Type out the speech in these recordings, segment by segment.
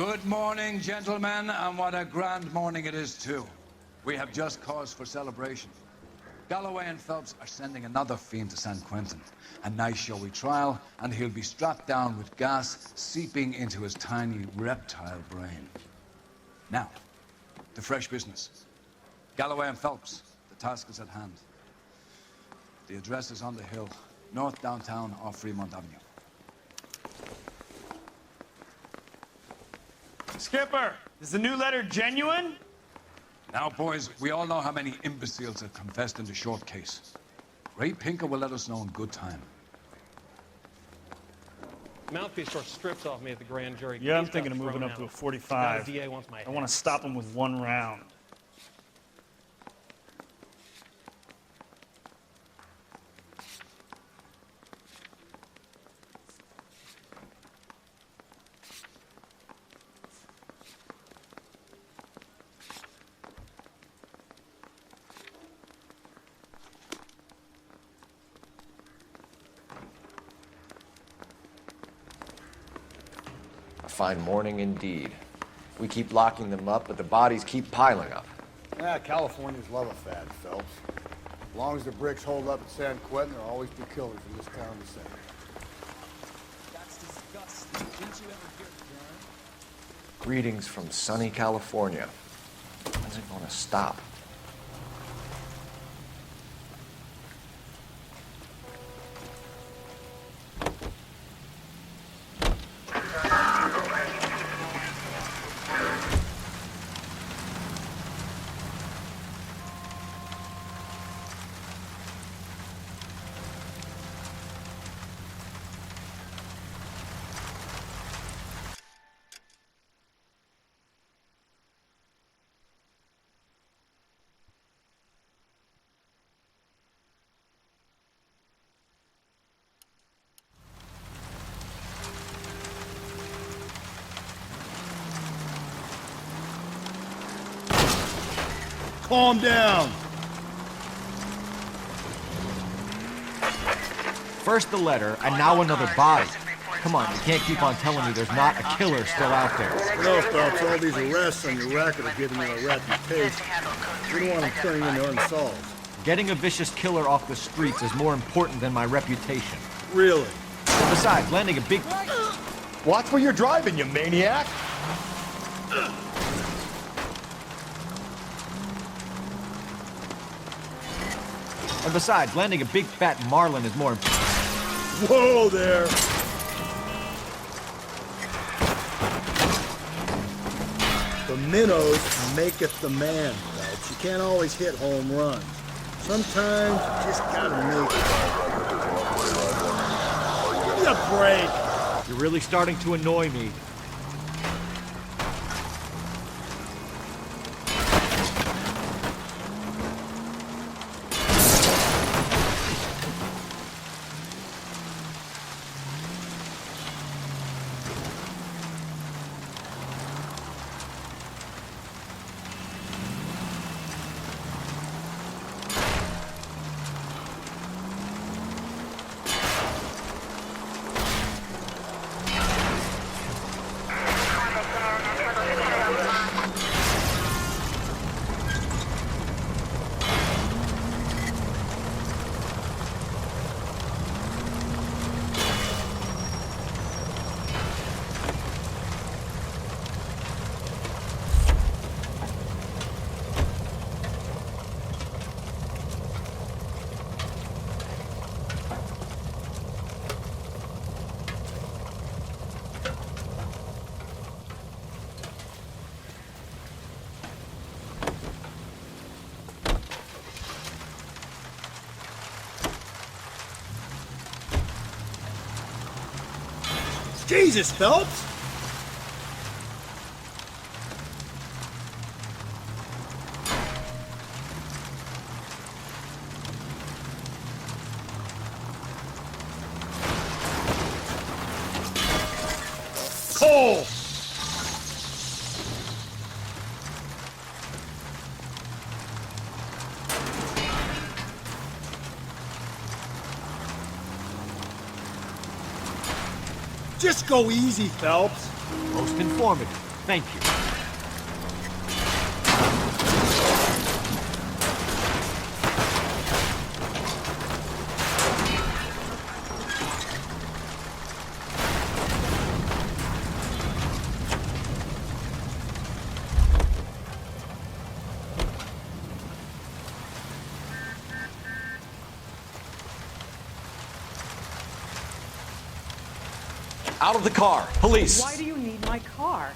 Good morning, gentlemen, and what a grand morning it is, too. We have just cause for celebration. Galloway and Phelps are sending another fiend to San Quentin. A nice showy trial, and he'll be strapped down with gas seeping into his tiny reptile brain. Now, to fresh business. Galloway and Phelps, the task is at hand. The address is on the hill, north downtown off Fremont Avenue. Skipper, is the new letter genuine? Now, boys, we all know how many imbeciles have confessed in the short case. Ray Pinker will let us know in good time. Mouthpiece sort of strips off me at the grand jury. Yeah, I'm thinking of moving up to a 45. The DA wants my I want to stop him with one round. A fine morning indeed. We keep locking them up, but the bodies keep piling up. Yeah, Californians love a fad, Phelps. As long as the bricks hold up at San Quentin, there'll always be killers in this town to save. That's disgusting. Didn't you ever hear the term? Greetings from sunny California. When's it gonna stop? Calm down! First the letter, and now another body. Come on, you can't keep on telling me there's not a killer still out there. No, Phelps, all these arrests on your record are giving you a reputation. We don't want them turning into unsolved. Getting a vicious killer off the streets is more important than my reputation. Really? Besides, landing a big... Watch where you're driving, you maniac! And besides, landing a big fat marlin is more important. Whoa there! The minnows maketh the man, Phelps. You can't always hit home runs. Sometimes you just gotta make it. Give me a break! You're really starting to annoy me. Jesus, Phelps! Cole! Just go easy, Phelps. Most informative. Thank you. Out of the car. Police. Why do you need my car?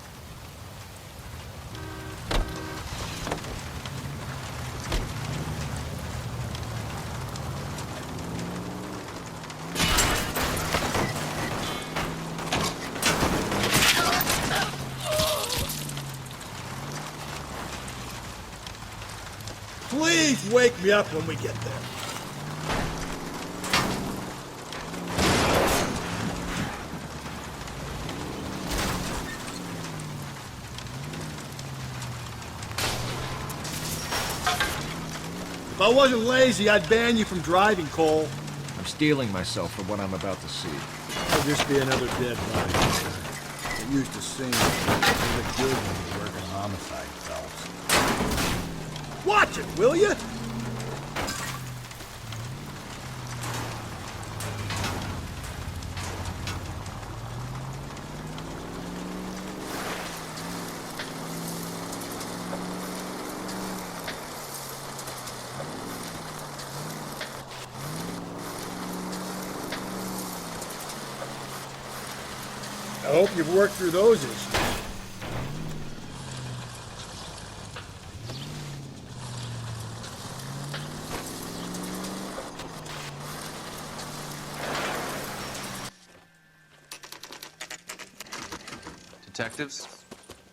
Please wake me up when we get there. If I wasn't lazy, I'd ban you from driving, Cole. I'm steeling myself for what I'm about to see. It'll just be another dead body. It used to sing, "You look good when you work in homicide, Phelps." Watch it, will you? I hope you've worked through those issues. Detectives?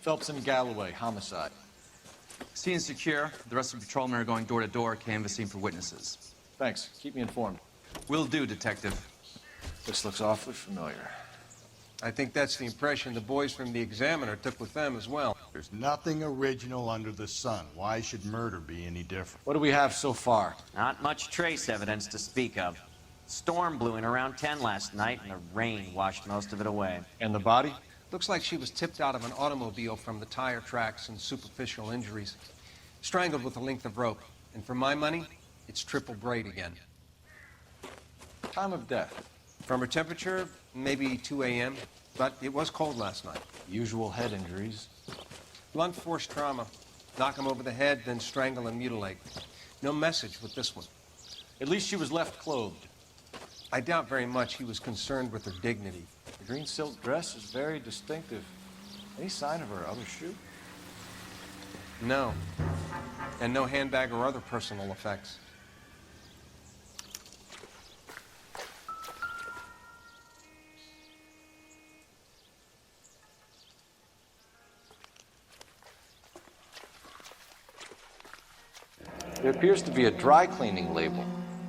Phelps and Galloway, homicide. Scene secure. The rest of the patrolmen are going door to door, canvassing for witnesses. Thanks. Keep me informed. Will do, Detective. This looks awfully familiar. I think that's the impression the boys from the Examiner took with them as well. There's nothing original under the sun. Why should murder be any different? What do we have so far? Not much trace evidence to speak of. Storm blew in around 10 last night, and the rain washed most of it away. And the body? Looks like she was tipped out of an automobile from the tire tracks and superficial injuries. Strangled with a length of rope. And for my money, it's triple braid again. Time of death? From her temperature, maybe 2 a.m., but it was cold last night. Usual head injuries. Blunt force trauma. Knock him over the head, then strangle and mutilate. No message with this one. At least she was left clothed. I doubt very much he was concerned with her dignity. The green silk dress is very distinctive. Any sign of her other shoe? No. And no handbag or other personal effects. There appears to be a dry cleaning label.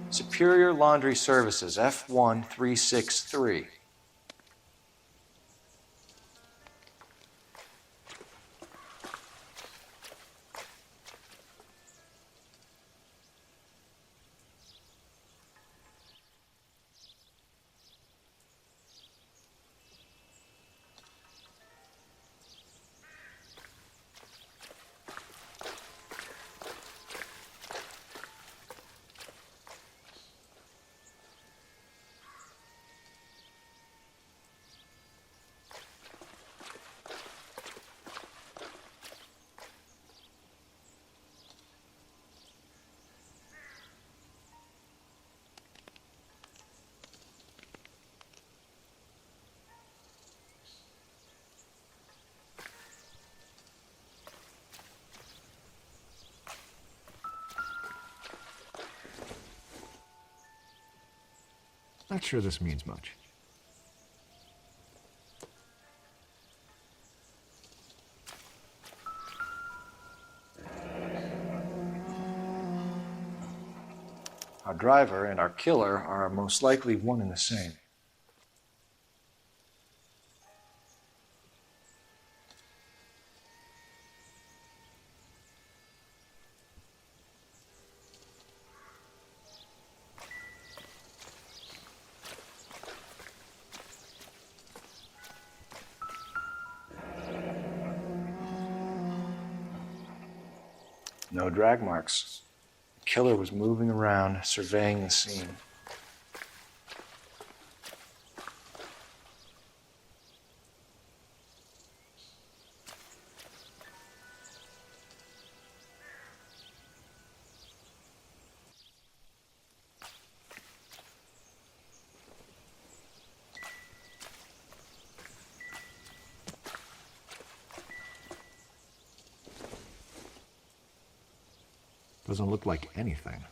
Superior Laundry Services, F1363. Not sure this means much. Our driver and our killer are most likely one and the same. No drag marks. The killer was moving around, surveying the scene. Doesn't look like anything.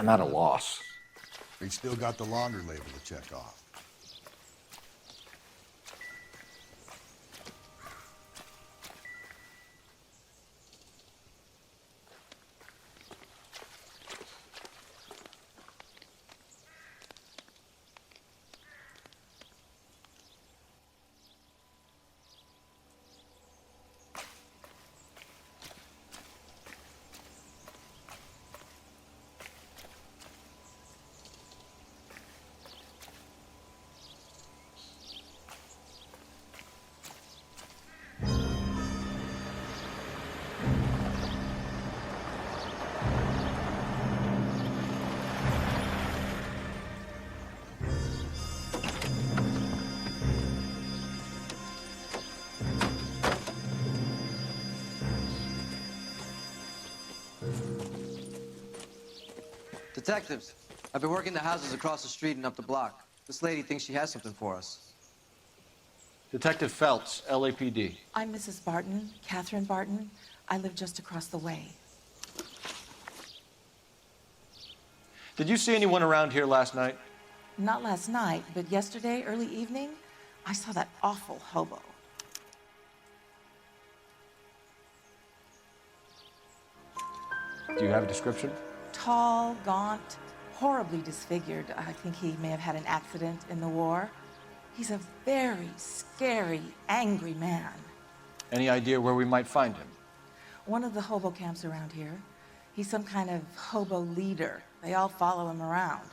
I'm at a loss. We still got the laundry label to check off. Detectives, I've been working the houses across the street and up the block. This lady thinks she has something for us. Detective Phelps, LAPD. I'm Mrs. Barton, Catherine Barton. I live just across the way. Did you see anyone around here last night? Not last night, but yesterday, early evening, I saw that awful hobo. Do you have a description? Tall, gaunt, horribly disfigured. I think he may have had an accident in the war. He's a very scary, angry man. Any idea where we might find him? One of the hobo camps around here. He's some kind of hobo leader. They all follow him around.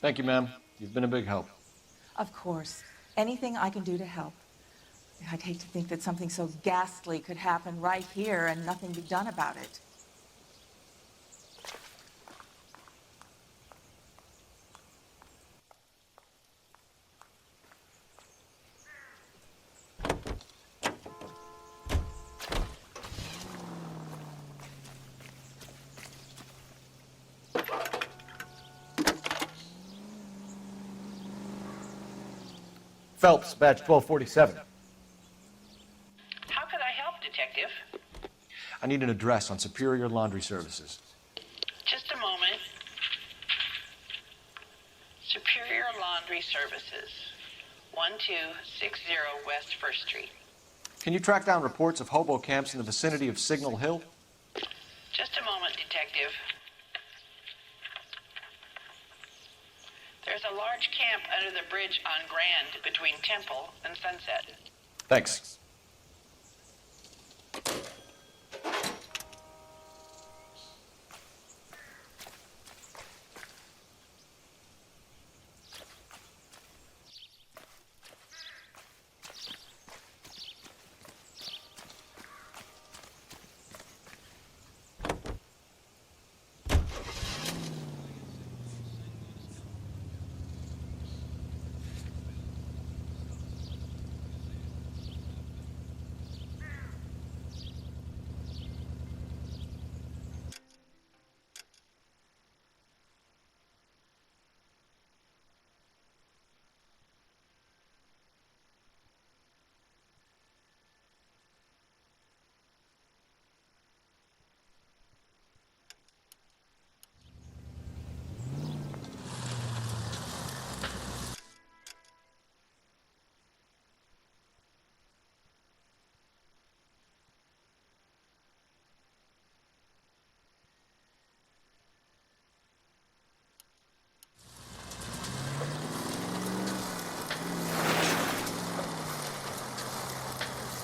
Thank you, ma'am. You've been a big help. Of course. Anything I can do to help. I'd hate to think that something so ghastly could happen right here and nothing be done about it. Phelps, badge 1247. How could I help, Detective? I need an address on Superior Laundry Services. Just a moment. Superior Laundry Services, 1260 West 1st Street. Can you track down reports of hobo camps in the vicinity of Signal Hill? Just a moment, Detective. There's a large camp under the bridge on Grand between Temple and Sunset. Thanks.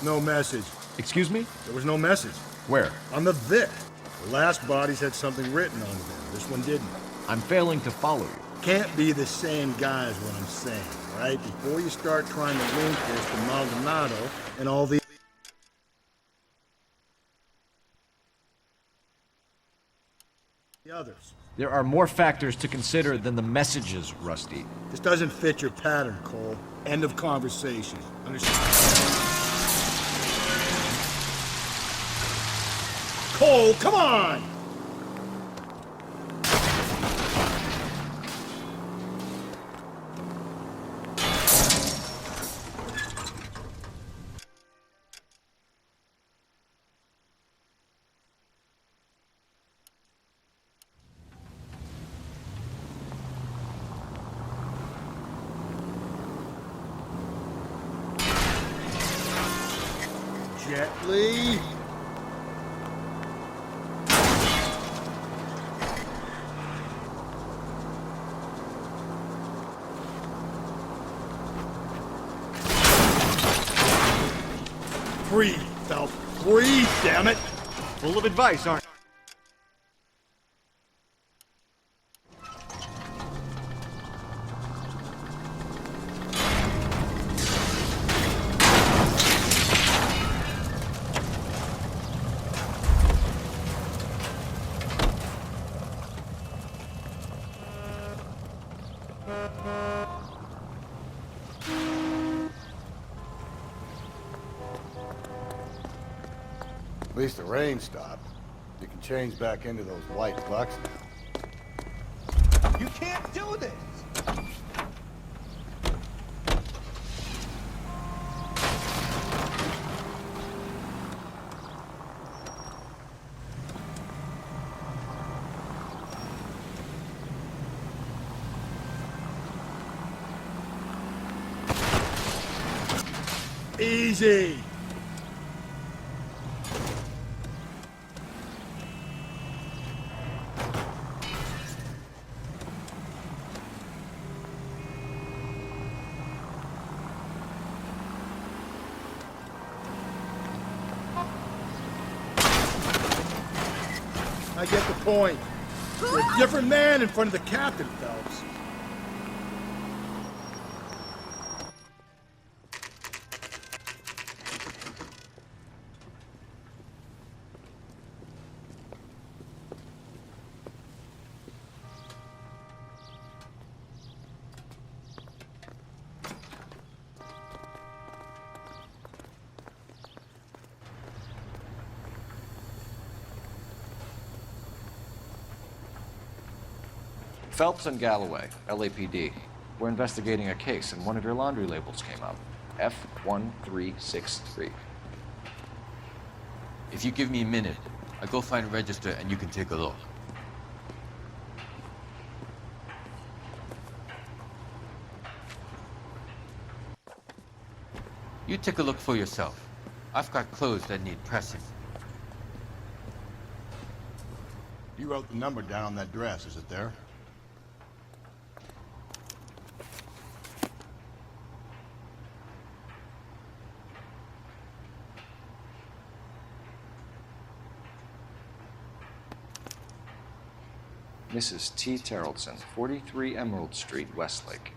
No message. Excuse me? There was no message. Where? On the Vic. The last bodies had something written on them. This one didn't. I'm failing to follow you. Can't be the same guy is what I'm saying, right? Before you start trying to link this to Maldonado and all the others. There are more factors to consider than the messages, Rusty. This doesn't fit your pattern, Cole. End of conversation. Understand? Cole, come on! Gently. Breathe, Phelps. Breathe, damn it! Full of advice, aren't you? At least the rain stopped. You can change back into those white bucks now. You can't do this! Easy! I get the point. You're a different man in front of the captain, Phelps. Phelps and Galloway, LAPD. We're investigating a case, and one of your laundry labels came up. F1363. If you give me a minute, I'll go find a register and you can take a look. You take a look for yourself. I've got clothes that need pressing. You wrote the number down on that dress, is it there? Mrs. T. Terrellson, 43 Emerald Street, Westlake.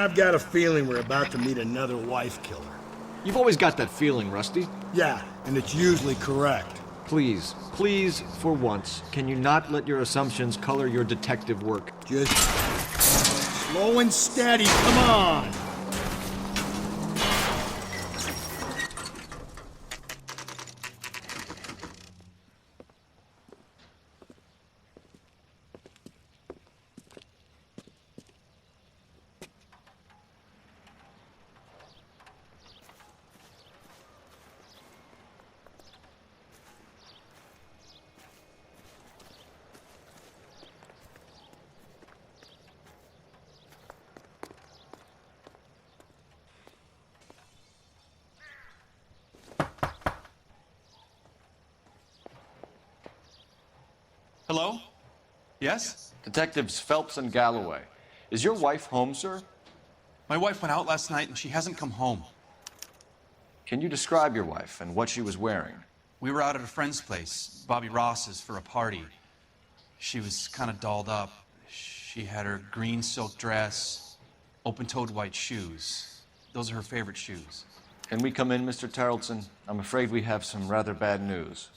I've got a feeling we're about to meet another wife killer. You've always got that feeling, Rusty. Yeah, and it's usually correct. Please, please, for once, can you not let your assumptions color your detective work? Just slow and steady, come on! Hello? Yes? Detectives Phelps and Galloway. Is your wife home, sir? My wife went out last night and she hasn't come home. Can you describe your wife and what she was wearing? We were out at a friend's place, Bobby Ross's, for a party. She was kind of dolled up. She had her green silk dress, open-toed white shoes. Those are her favorite shoes. Can we come in, Mr. Tarleton? I'm afraid we have some rather bad news.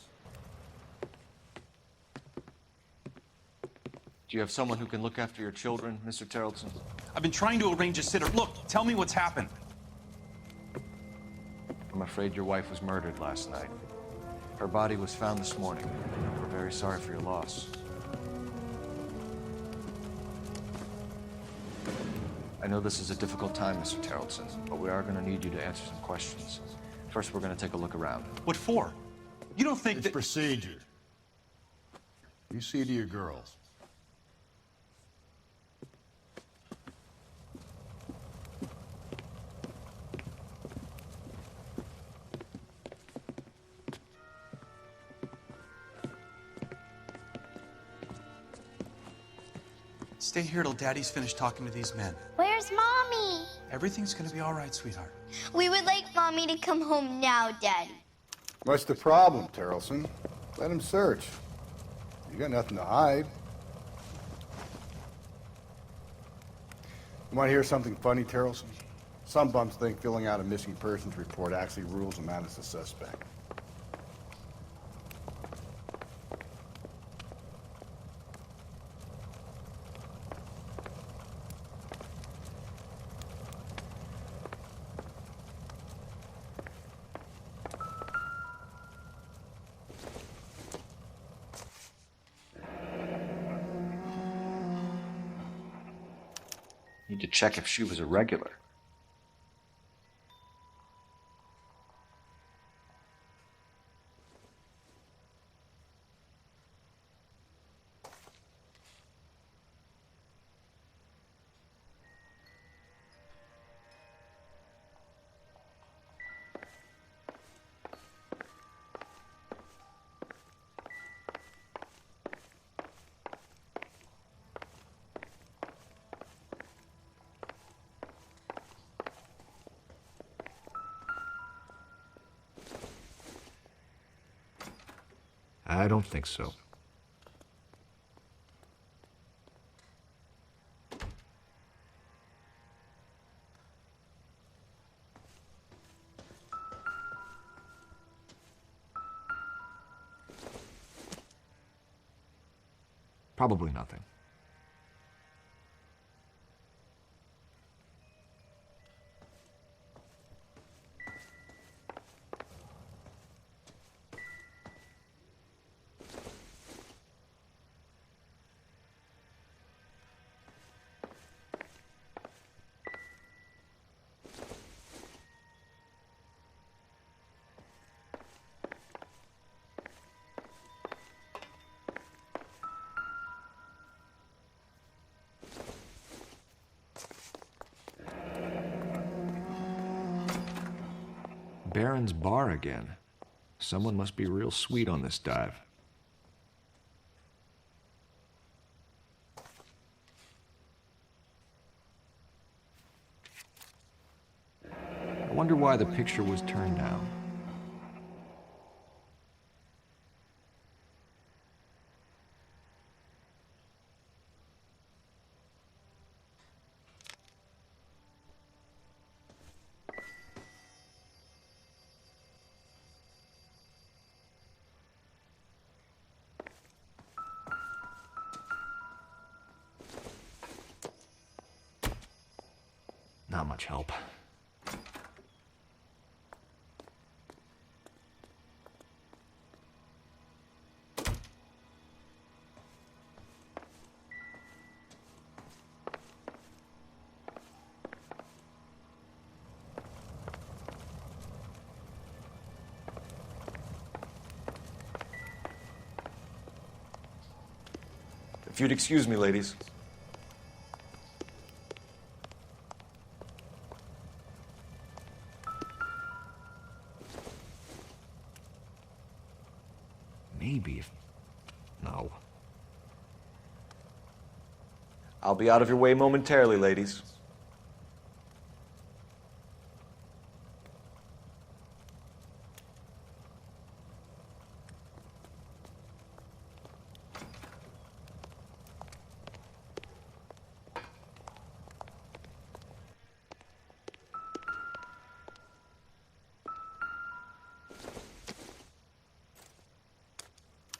Do you have someone who can look after your children, Mr. Tarleton? I've been trying to arrange a sitter. Look, tell me what's happened. I'm afraid your wife was murdered last night. Her body was found this morning. We're very sorry for your loss. I know this is a difficult time, Mr. Tarleton, but we are going to need you to answer some questions. First, we're going to take a look around. What for? You don't think It's that... procedure. You see to your girls. Stay here till Daddy's finished talking to these men. Where's Mommy? Everything's gonna be all right, sweetheart. We would like Mommy to come home now, Daddy. What's the problem, Tarleton? Let him search. You got nothing to hide. You want to hear something funny, Tarleton? Some bums think filling out a missing persons report actually rules them out as a suspect. Need to check if she was a regular. I don't think so. Probably nothing. Baron's bar again. Someone must be real sweet on this dive. I wonder why the picture was turned down. not much help. If you'd excuse me, ladies. Maybe if... No. I'll be out of your way momentarily, ladies.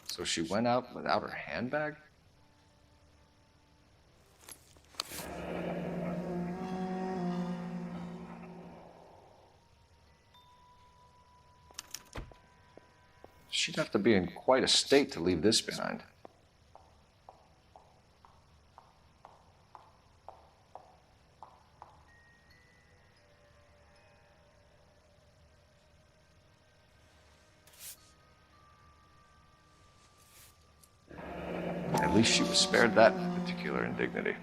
So she went out without her handbag? She'd have to be in quite a state to leave this behind. At least she was spared that particular indignity.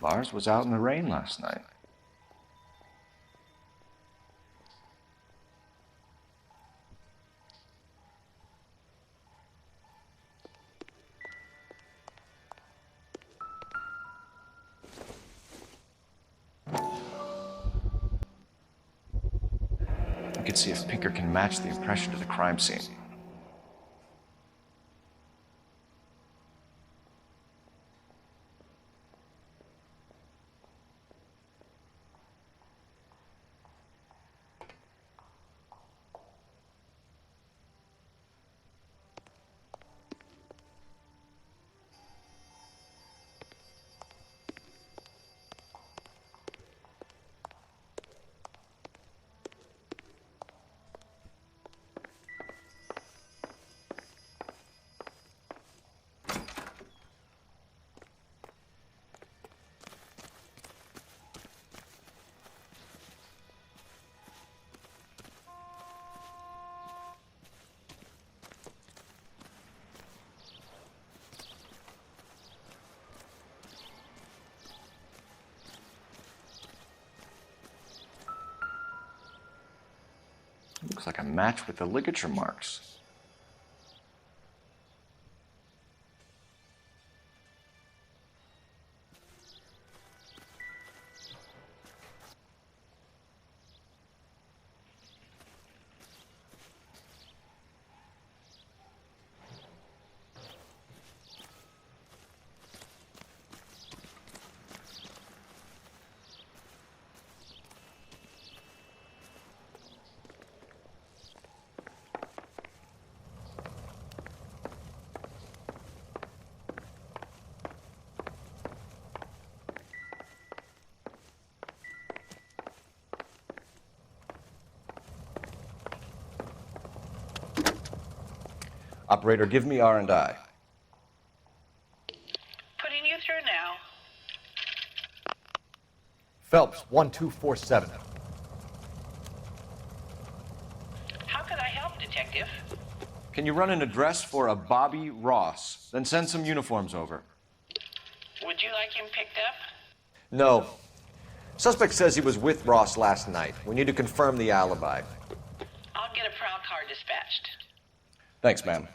Lars was out in the rain last night. You can see if Pinker can match the impression to the crime scene. Looks like a match with the ligature marks. Operator, give me R&I. Putting you through now. Phelps, 1247. How could I help, Detective? Can you run an address for a Bobby Ross? Then send some uniforms over. Would you like him picked up? No. Suspect says he was with Ross last night. We need to confirm the alibi. I'll get a prowl car dispatched. Thanks, ma'am.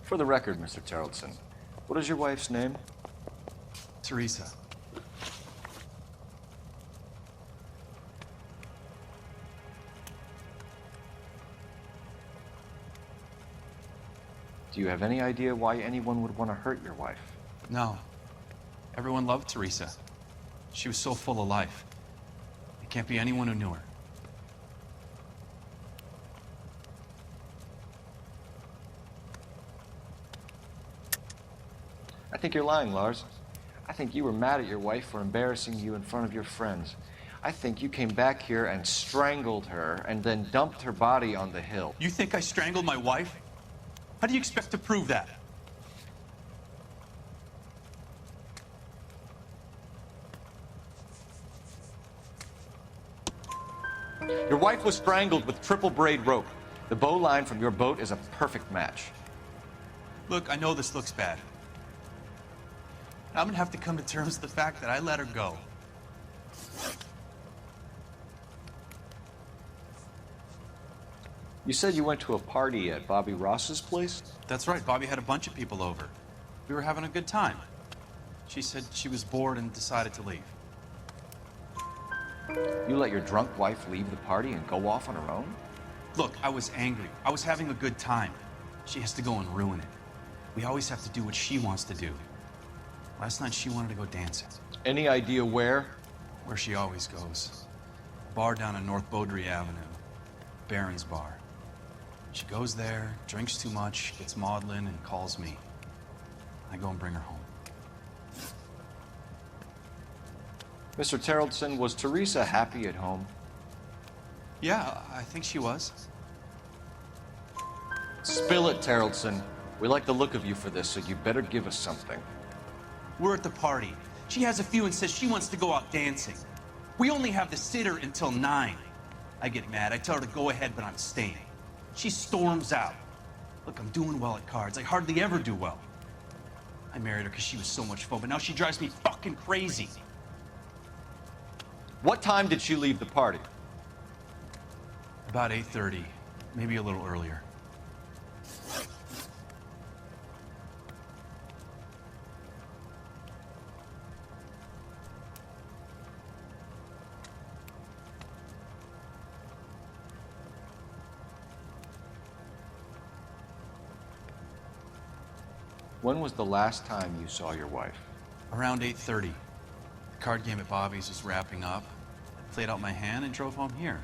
For the record, Mr. Terrellson, what is your wife's name? Teresa. Do you have any idea why anyone would want to hurt your wife? No. Everyone loved Teresa. She was so full of life. It can't be anyone who knew her. I think you're lying, Lars. I think you were mad at your wife for embarrassing you in front of your friends. I think you came back here and strangled her and then dumped her body on the hill. You think I strangled my wife? How do you expect to prove that? Your wife was strangled with triple braid rope. The bow line from your boat is a perfect match. Look, I know this looks bad. I'm gonna have to come to terms with the fact that I let her go. You said you went to a party at Bobby Ross's place? That's right, Bobby had a bunch of people over. We were having a good time. She said she was bored and decided to leave. You let your drunk wife leave the party and go off on her own? Look, I was angry. I was having a good time. She has to go and ruin it. We always have to do what she wants to do. Last night she wanted to go dancing. Any idea where? Where she always goes. A bar down on North Beaudry Avenue. Baron's Bar. She goes there, drinks too much, gets maudlin, and calls me. I go and bring her home. Mr. Terrellson, was Teresa happy at home? Yeah, I think she was. Spill it, Terrellson. We like the look of you for this, so you better give us something. We're at the party. She has a few and says she wants to go out dancing. We only have the sitter until 9. I get mad. I tell her to go ahead, but I'm staying. She storms out. Look, I'm doing well at cards. I hardly ever do well. I married her because she was so much fun, but now she drives me fucking crazy. What time did she leave the party? About 8:30, maybe a little earlier. When was the last time you saw your wife? Around 8:30. The card game at Bobby's was wrapping up. I played out my hand and drove home here.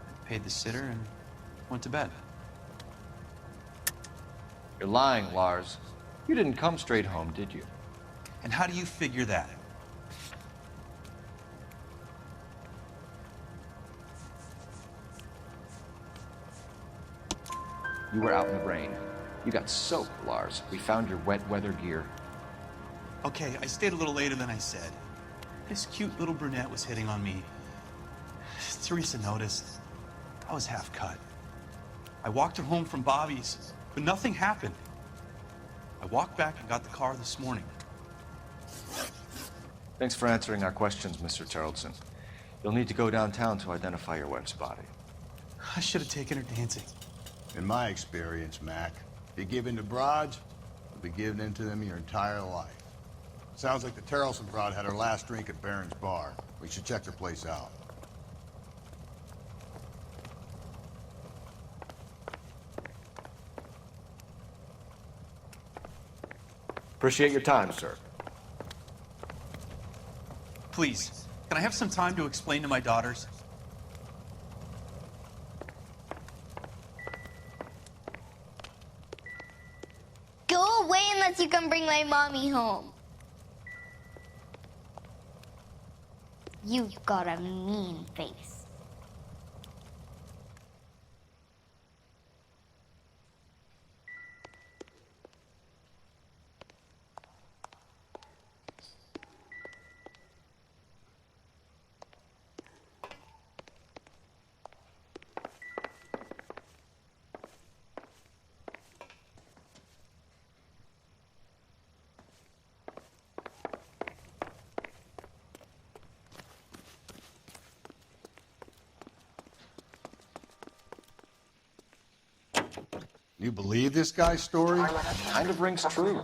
I paid the sitter and went to bed. You're lying, Lars. You didn't come straight home, did you? And how do you figure that? You were out in the rain. You got soaked, Lars. We found your wet weather gear. Okay, I stayed a little later than I said. This cute little brunette was hitting on me. Teresa noticed. I was half cut. I walked her home from Bobby's, but nothing happened. I walked back and got the car this morning. Thanks for answering our questions, Mr. Terrellson. You'll need to go downtown to identify your wife's body. I should have taken her dancing. In my experience, Mac, if you give in to broads, you'll be giving in to them your entire life. Sounds like the Terrellson broad had her last drink at Baron's Bar. We should check their place out. Appreciate your time, sir. Please, can I have some time to explain to my daughters? Go away unless you can bring my mommy home. You've got a mean face. You believe this guy's story? Kind of rings true.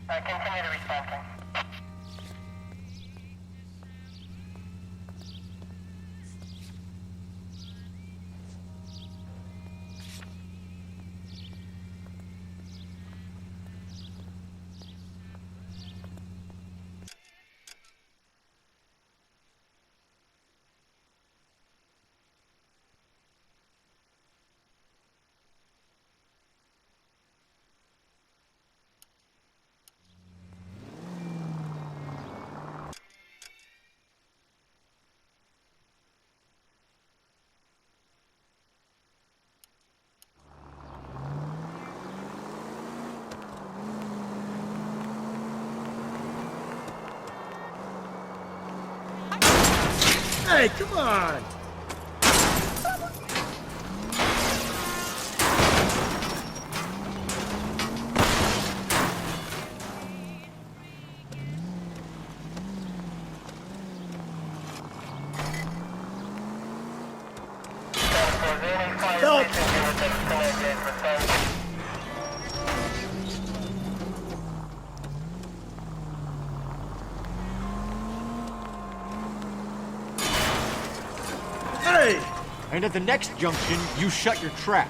Continue to respond. Hey, come on! Help! Hey! And at the next junction, you shut your trap.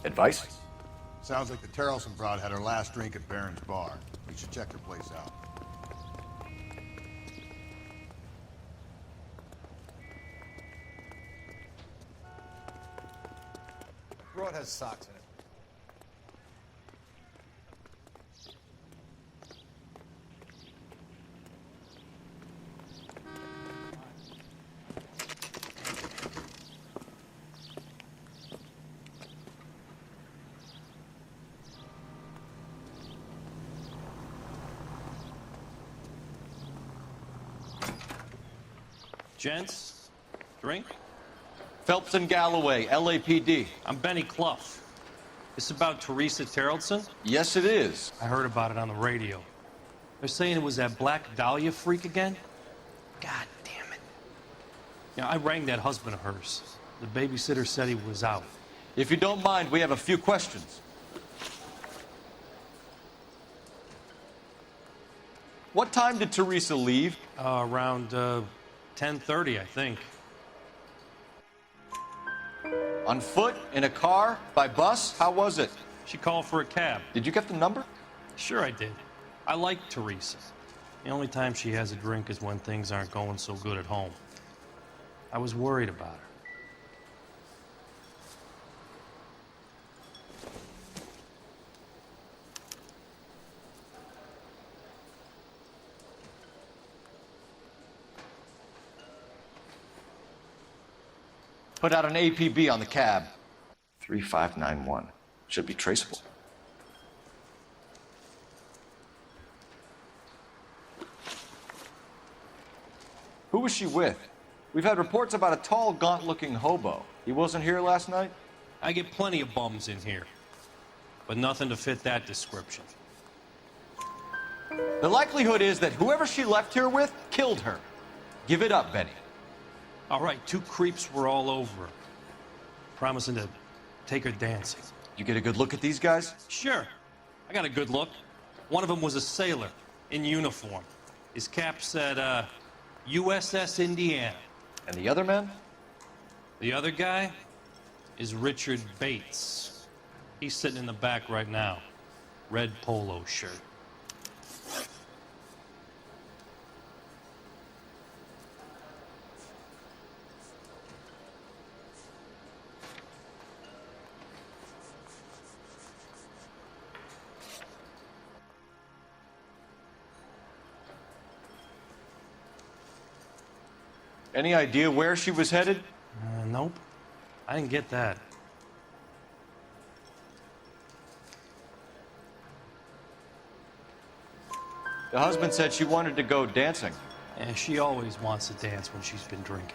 Advice? Sounds like the Terrelson broad had her last drink at Barron's bar. We should check her place out. Broad has socks in it. Gents, drink? Phelps and Galloway, LAPD. I'm Benny Clough. This about Teresa Terrelson? Yes, it is. I heard about it on the radio. They're saying it was that Black Dahlia freak again? God damn it. Yeah, I rang that husband of hers. The babysitter said he was out. If you don't mind, we have a few questions. What time did Teresa leave? Around 10:30, I think. On foot? In a car? By bus? How was it? She called for a cab. Did you get the number? Sure I did. I like Teresa. The only time she has a drink is when things aren't going so good at home. I was worried about her. Put out an APB on the cab. 3591. Should be traceable. Who was she with? We've had reports about a tall, gaunt-looking hobo. He wasn't here last night? I get plenty of bums in here, but nothing to fit that description. The likelihood is that whoever she left here with killed her. Give it up, Benny. All right, two creeps were all over her. promising to take her dancing. You get a good look at these guys? Sure. I got a good look. One of them was a sailor in uniform. His cap said, USS Indiana. And the other man? The other guy is Richard Bates. He's sitting in the back right now. Red polo shirt. Any idea where she was headed? Nope. I didn't get that. The husband said she wanted to go dancing. And she always wants to dance when she's been drinking.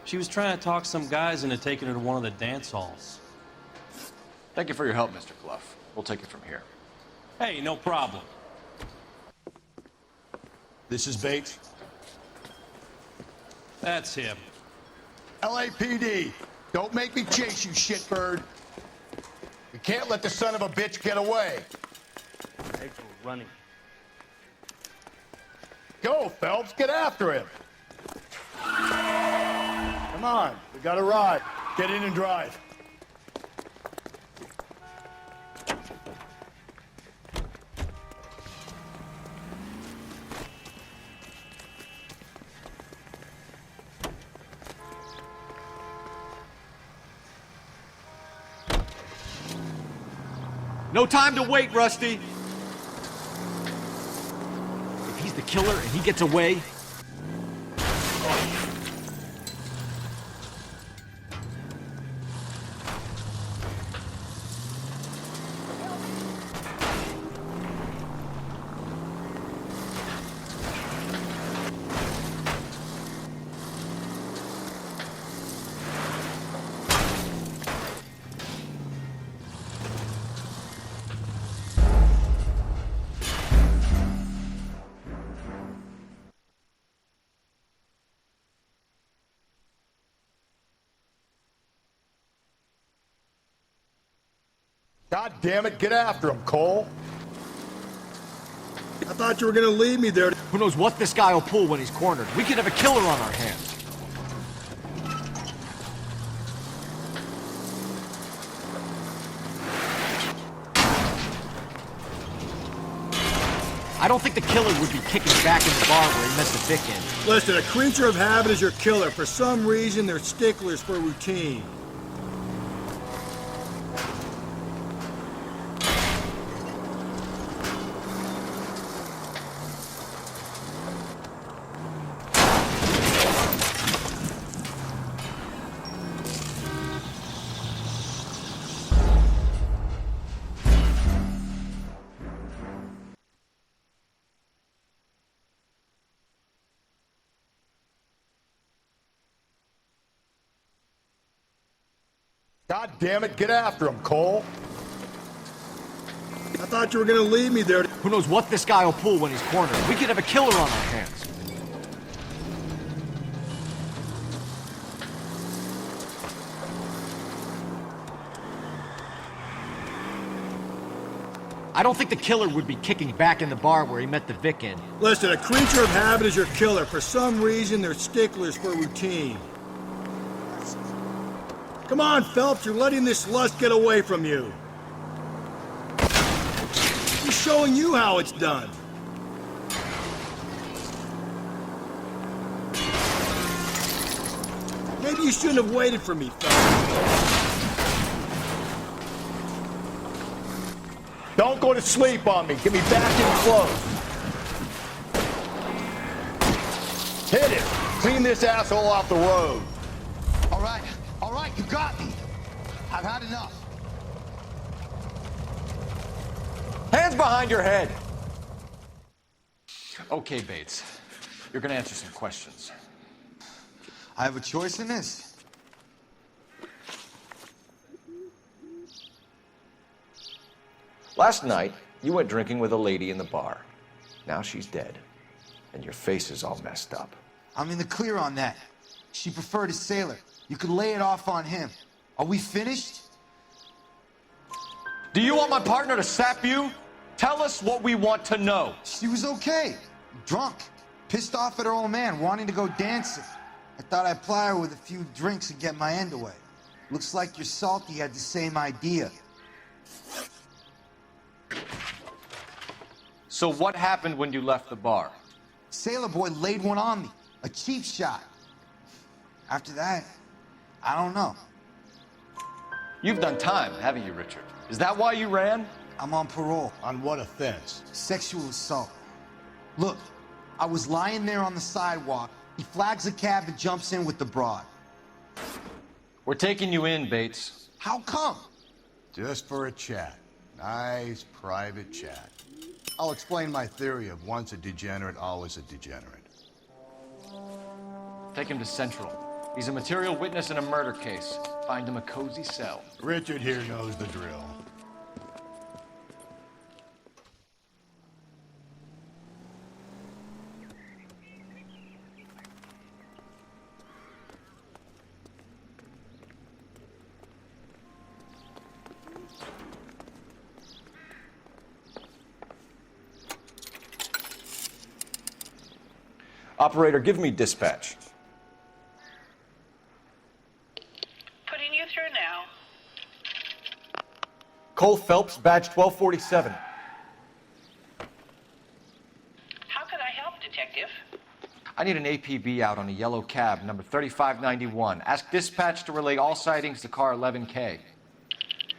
She was trying to talk some guys into taking her to one of the dance halls. Thank you for your help, Mr. Clough. We'll take it from here. Hey, no problem. This is Bates. That's him. LAPD, don't make me chase you, shitbird. You can't let the son of a bitch get away. Legs were running. Go, Phelps, get after him. Come on, we got a ride. Get in and drive. No time to wait, Rusty. If he's the killer and he gets away... God damn it, get after him, Cole. I thought you were gonna leave me there. Who knows what this guy will pull when he's cornered? We could have a killer on our hands. I don't think the killer would be kicking back in the bar where he met the Vic in. Listen, a creature of habit is your killer. For some reason, they're sticklers for routine. God damn it, get after him, Cole. I thought you were gonna leave me there. Who knows what this guy will pull when he's cornered? We could have a killer on our hands. I don't think the killer would be kicking back in the bar where he met the Vic in. Listen, a creature of habit is your killer. For some reason, they're sticklers for routine. Come on, Phelps, you're letting this lust get away from you. He's showing you how it's done. Maybe you shouldn't have waited for me, Phelps. Don't go to sleep on me. Get me back in close. Hit it. Clean this asshole off the road. All right, you got me. I've had enough. Hands behind your head! Okay, Bates. You're gonna answer some questions. I have a choice in this. Last night, you went drinking with a lady in the bar. Now she's dead. And your face is all messed up. I'm in the clear on that. She preferred a sailor. You could lay it off on him. Are we finished? Do you want my partner to sap you? Tell us what we want to know. She was okay. Drunk. Pissed off at her old man, wanting to go dancing. I thought I'd ply her with a few drinks and get my end away. Looks like your Salty had the same idea. So what happened when you left the bar? Sailor Boy laid one on me. A cheap shot. After that, I don't know. You've done time, haven't you, Richard? Is that why you ran? I'm on parole. On what offense? Sexual assault. Look, I was lying there on the sidewalk. He flags a cab and jumps in with the broad. We're taking you in, Bates. How come? Just for a chat. Nice private chat. I'll explain my theory of once a degenerate, always a degenerate. Take him to Central. He's a material witness in a murder case. Find him a cozy cell. Richard here knows the drill. Operator, give me dispatch. Putting you through now. Cole Phelps, badge 1247. How could I help, Detective? I need an APB out on a yellow cab, number 3591. Ask dispatch to relay all sightings to car 11K.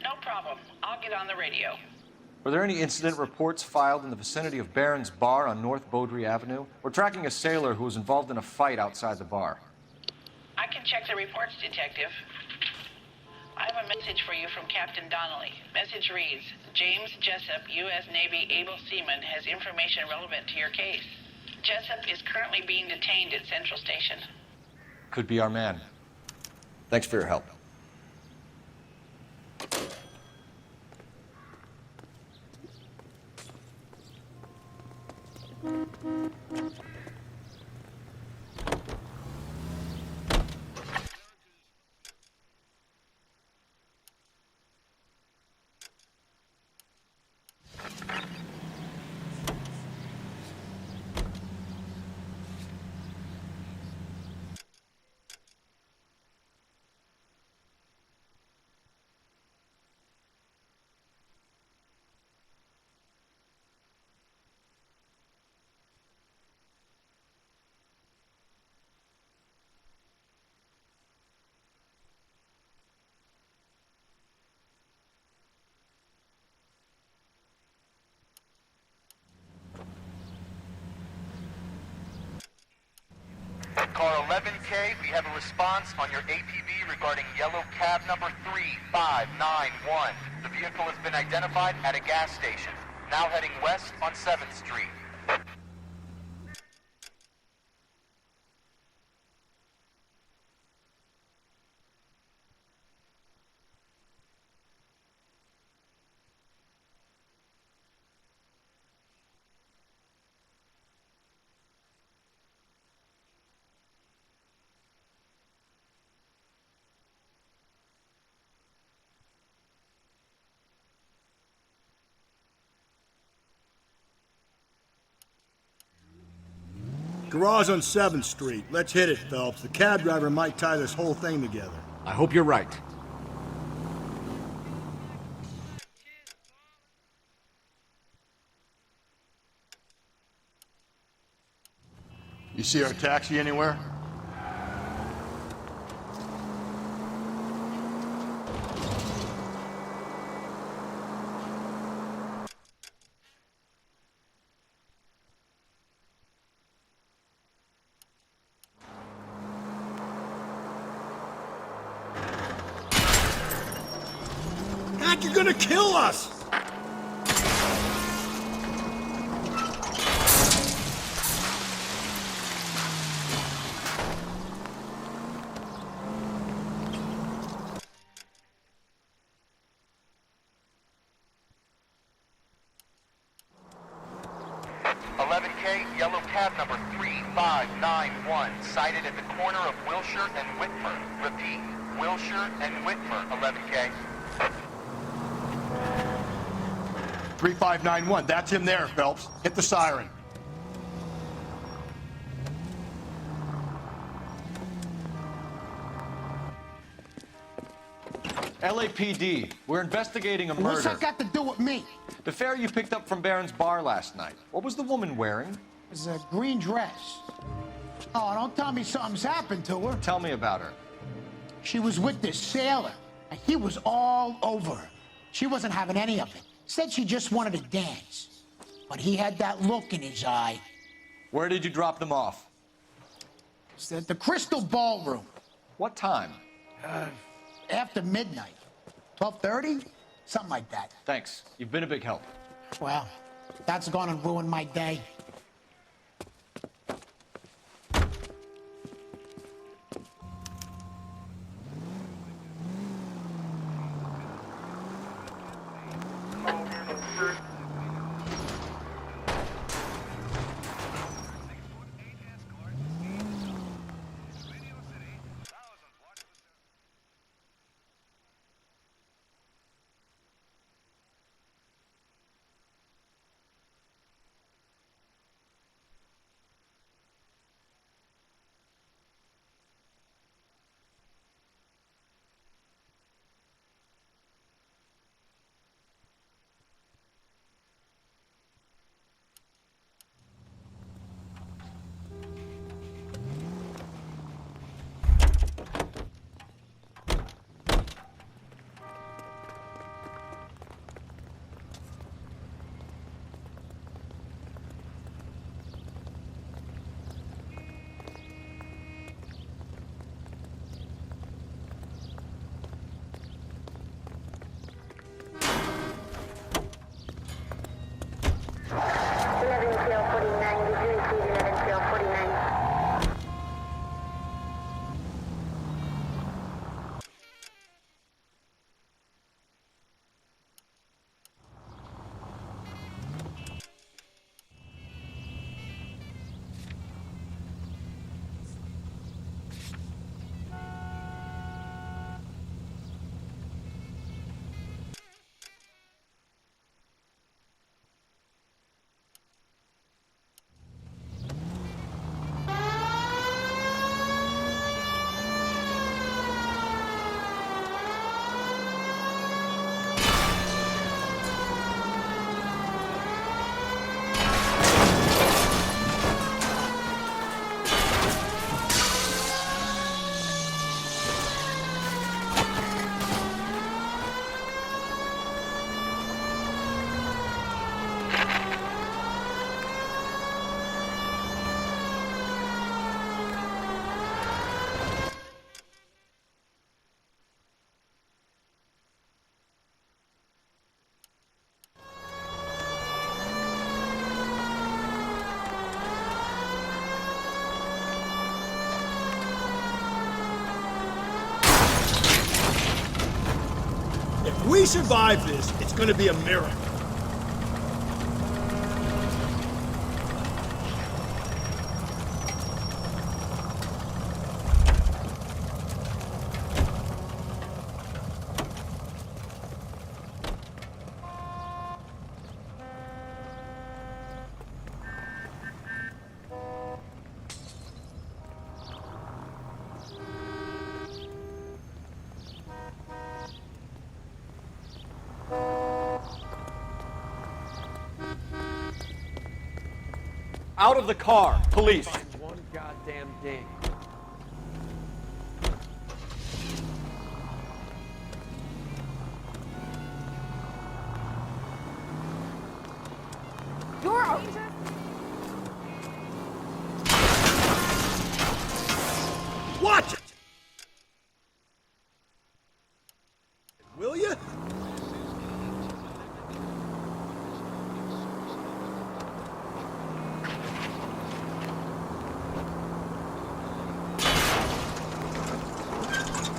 No problem. I'll get on the radio. Were there any incident reports filed in the vicinity of Barron's Bar on North Beaudry Avenue? We're tracking a sailor who was involved in a fight outside the bar. I can check the reports, Detective. I have a message for you from Captain Donnelly. Message reads, James Jessup, U.S. Navy able seaman, has information relevant to your case. Jessup is currently being detained at Central Station. Could be our man. Thanks for your help. Car 11K, we have a response on your APB regarding yellow cab number 3591. The vehicle has been identified at a gas station, now heading west on 7th Street. Garage on 7th Street. Let's hit it, Phelps. The cab driver might tie this whole thing together. I hope you're right. You see our taxi anywhere? Mac, you're gonna kill us! 11K, yellow cab number 3591, sighted at the corner of Wilshire and Whitmer. Repeat, Wilshire and Whitmer, 11K. 3591, that's him there, Phelps. Hit the siren. LAPD, we're investigating a murder. What's that got to do with me? The fare you picked up from Barron's bar last night. What was the woman wearing? It was a green dress. Oh, don't tell me something's happened to her. Tell me about her. She was with this sailor, and he was all over her. She wasn't having any of it. Said she just wanted to dance. But he had that look in his eye. Where did you drop them off? It's at the Crystal Ballroom. What time? After midnight. 12:30? Something like that. Thanks. You've been a big help. Well, that's gonna ruin my day. If we survive this, it's gonna be a miracle. Out of the car, police. One goddamn dig. You're a... Watch it! Will you?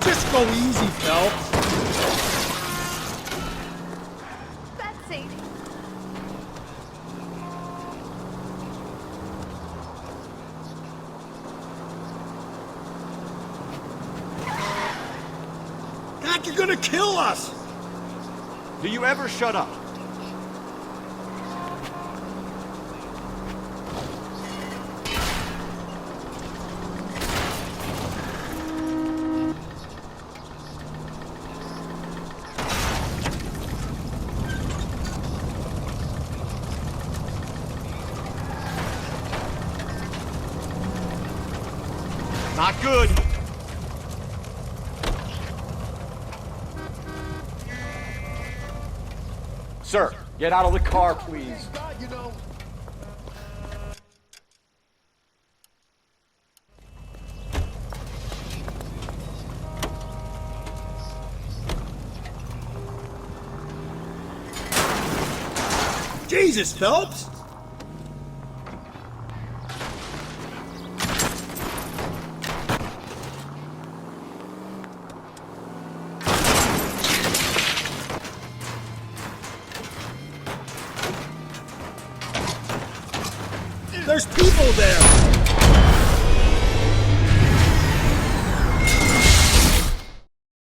Just go easy, Phelps. Betsy. like you're gonna kill us! Do you ever shut up? Not good. Sir, get out of the car, please. Jesus, Phelps! There's people there!